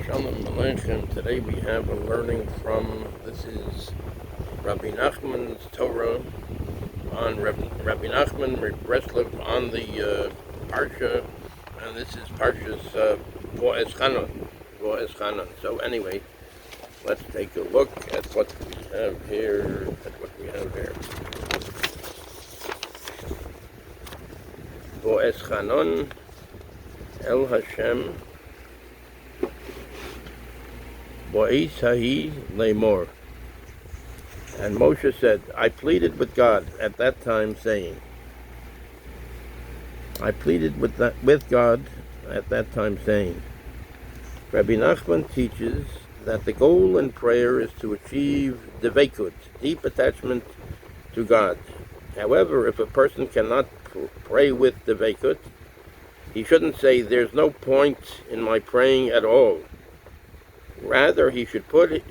Shalom Aleichem. Today we have a learning from, this is Rabbi Nachman's Torah on Rabbi Nachman Breslov on the Parsha, and this is Parshas Vaeschanan. So anyway, let's take a look at what we have here. Vaeschanan El HaShem Bo'is Lemor. And Moshe said, I pleaded with God at that time, saying, Rabbi Nachman teaches that the goal in prayer is to achieve Devaykut, deep attachment to God. However, if a person cannot pray with Devaykut, he shouldn't say, there's no point in my praying at all. Rather, he should put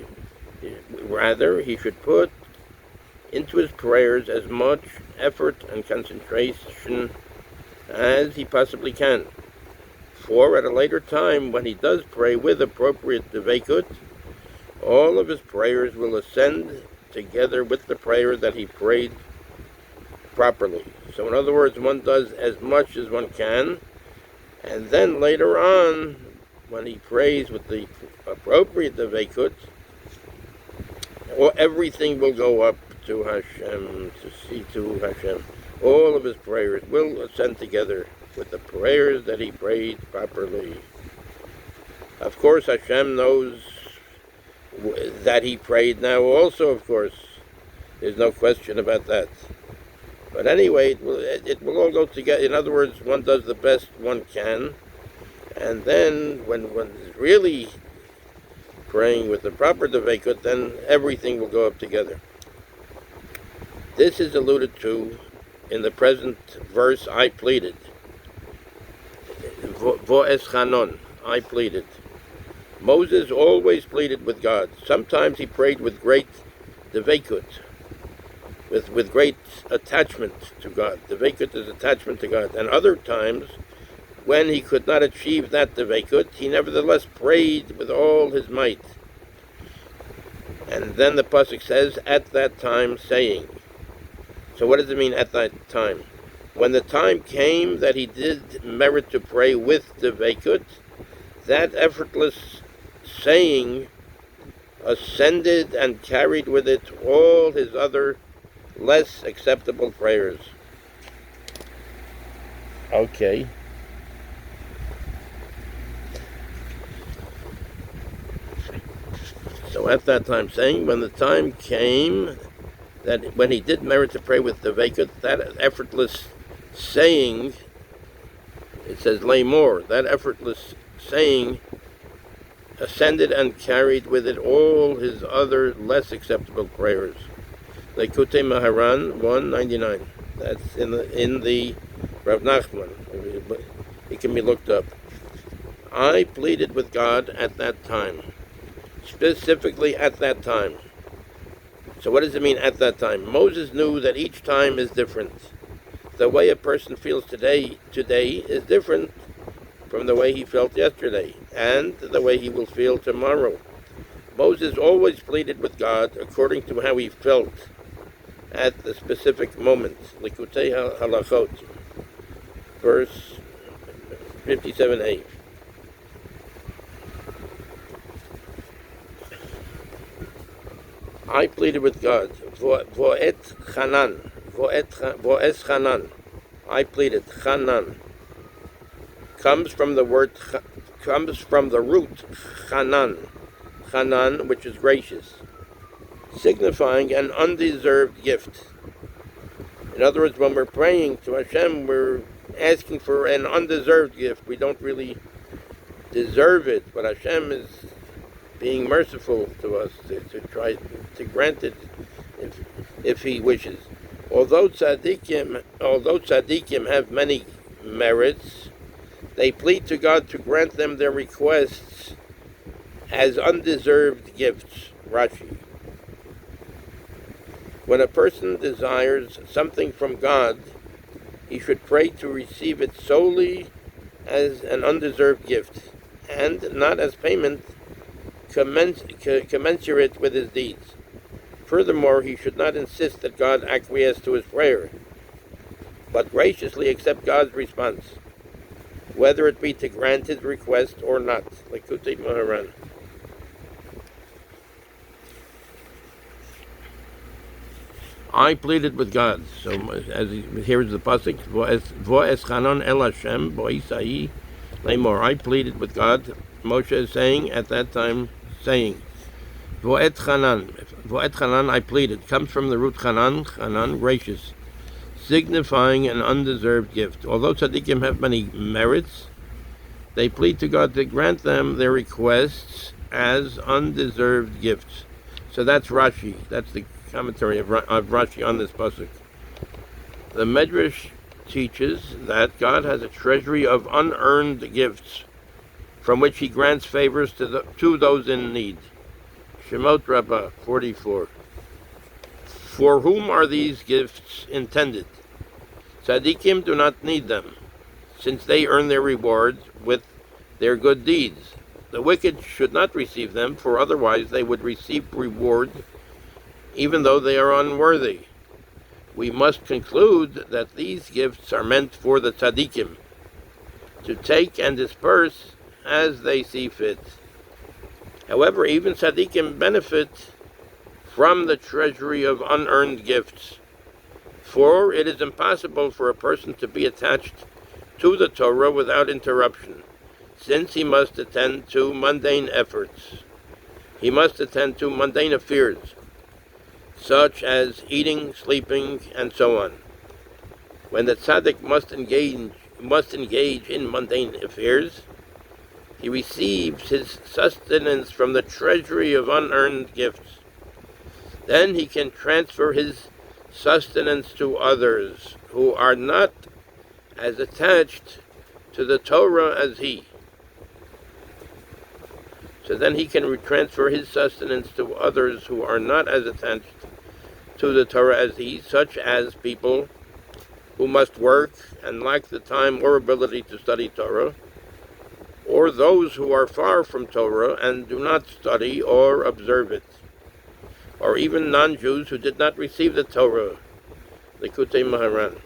into his prayers as much effort and concentration as he possibly can. For at a later time, when he does pray with appropriate Devaykut, all of his prayers will ascend together with the prayer that he prayed properly. So in other words, one does as much as one can, and then later on, when he prays with the appropriate Devaykut, everything will go up to HaShem, to HaShem. All of his prayers will ascend together with the prayers that he prayed properly. Of course, HaShem knows that he prayed now also, of course. There's no question about that. But anyway, it will all go together. In other words, one does the best one can. And then, when one is really praying with the proper Devaykut, then everything will go up together. This is alluded to in the present verse, I pleaded. Vaeschanan, I pleaded. Moses always pleaded with God. Sometimes he prayed with great Devaykut, with great attachment to God. Devaykut is attachment to God. And other times, when he could not achieve that Devaykut, he nevertheless prayed with all his might. And then the pasuk says, at that time, saying. So what does it mean, at that time? When the time came that he did merit to pray with Devaykut, that effortless saying ascended and carried with it all his other less acceptable prayers. Okay. So at that time, saying, when the time came that when he did merit to pray with Devaykut, that effortless saying, it says lay more, that effortless saying ascended and carried with it all his other less acceptable prayers. Devaykut Maharan 199. That's in the Rav Nachman. It can be looked up. I pleaded with God at that time. Specifically at that time. So what does it mean at that time? Moses knew that each time is different. The way a person feels today is different from the way he felt yesterday, and the way he will feel tomorrow. Moses always pleaded with God according to how he felt at the specific moment. Likutei Halachot, verse 57a. I pleaded with God. Vaeschanan. I pleaded. Chanan comes from the root chanan, which is gracious, signifying an undeserved gift. In other words, when we're praying to HaShem, we're asking for an undeserved gift. We don't really deserve it, but HaShem is being merciful to us to try to grant it if he wishes. Although tzaddikim have many merits, they plead to God to grant them their requests as undeserved gifts. Rashi. When a person desires something from God, he should pray to receive it solely as an undeserved gift, and not as payment commensurate with his deeds. Furthermore, he should not insist that God acquiesce to his prayer, but graciously accept God's response, whether it be to grant his request or not. Likutei Moharan. I pleaded with God. So, here is the pasuk: Vaeschanan el HaShem bo'isai lemor. I pleaded with God. Moshe is saying at that time, saying, Vaeschanan, I pleaded, comes from the root chanan, gracious, signifying an undeserved gift. Although tzaddikim have many merits, they plead to God to grant them their requests as undeserved gifts. So that's Rashi. That's the commentary of Rashi on this pasuk. The Medrash teaches that God has a treasury of unearned gifts, from which he grants favors to those in need. Shemot Rabbah 44. For whom are these gifts intended? Tzaddikim do not need them, since they earn their rewards with their good deeds. The wicked should not receive them, for otherwise they would receive reward even though they are unworthy. We must conclude that these gifts are meant for the tzaddikim, to take and disperse as they see fit. However, even tzaddikim benefit from the treasury of unearned gifts, for it is impossible for a person to be attached to the Torah without interruption, since he must attend to mundane efforts. He must attend to mundane affairs, such as eating, sleeping, and so on. When the tzaddik must engage in mundane affairs, he receives his sustenance from the treasury of unearned gifts. Then he can transfer his sustenance to others who are not as attached to the Torah as he. So then he can transfer his sustenance to others who are not as attached to the Torah as he, such as people who must work and lack the time or ability to study Torah, or those who are far from Torah and do not study or observe it, or even non-Jews who did not receive the Torah. Likutei Moharan.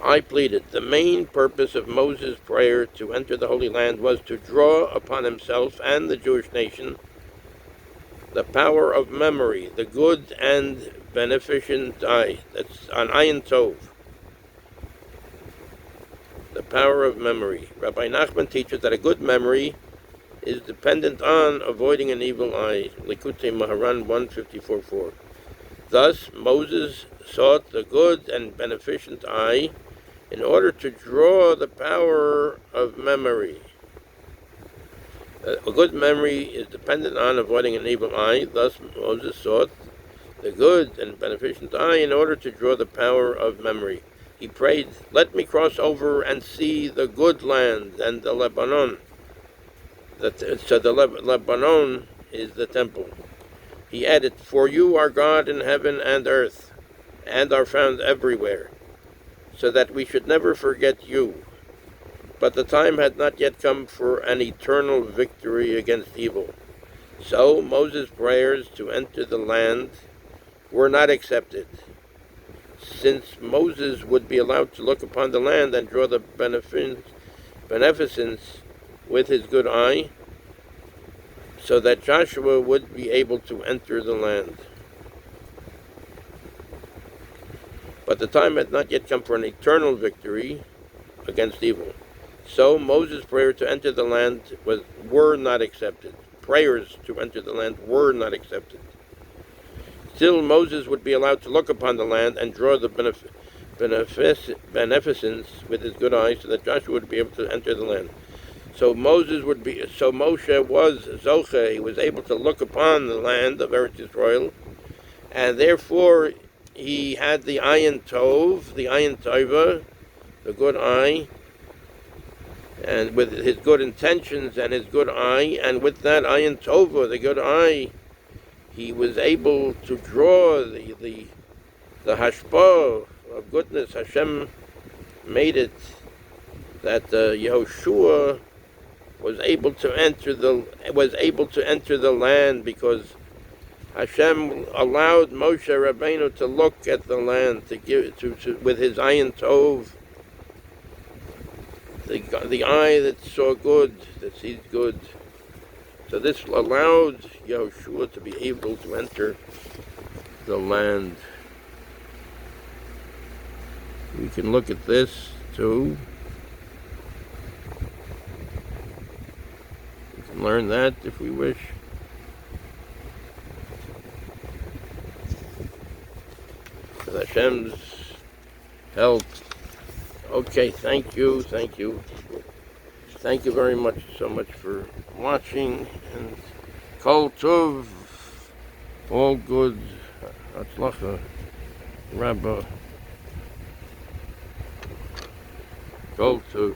I pleaded. The main purpose of Moses' prayer to enter the Holy Land was to draw upon himself and the Jewish nation the power of memory, the good and beneficent eye. That's an ayin tov. The power of memory. Rabbi Nachman teaches that a good memory is dependent on avoiding an evil eye. Likutei Moharan 154:4. Thus, Moses sought the good and beneficent eye in order to draw the power of memory. A good memory is dependent on avoiding an evil eye. Thus, Moses sought the good and beneficent eye in order to draw the power of memory. He prayed, "Let me cross over and see the good land and the Lebanon." So the Lebanon is the temple. He added, "For you are God in heaven and earth, and are found everywhere, so that we should never forget you." But the time had not yet come for an eternal victory against evil. So Moses' prayers to enter the land were not accepted. Since Moses would be allowed to look upon the land and draw the beneficence with his good eye, so that Joshua would be able to enter the land. But the time had not yet come for an eternal victory against evil. So Moses' prayer to enter the land were not accepted. Prayers to enter the land were not accepted. Still, Moses would be allowed to look upon the land and draw the beneficence with his good eye, so that Joshua would be able to enter the land. So Moshe was Zoche. He was able to look upon the land of Eretz Yisrael, and therefore he had the ayin tov, the ayin tova, the good eye, and with his good intentions and his good eye, and with that ayin tova, the good eye, he was able to draw the hashpah of goodness. HaShem made it that Yehoshua was able to enter the land because Hashem allowed Moshe Rabbeinu to look at the land, to give with his ayin tov, the eye that saw good, that sees good. So this allowed Yehoshua to be able to enter the land. We can look at this too. We can learn that if we wish. With Hashem's help. Okay, thank you. Thank you very much, so much for watching. And Kol Tov, all good. Hatzlacha, Rebbe. Kol Tov.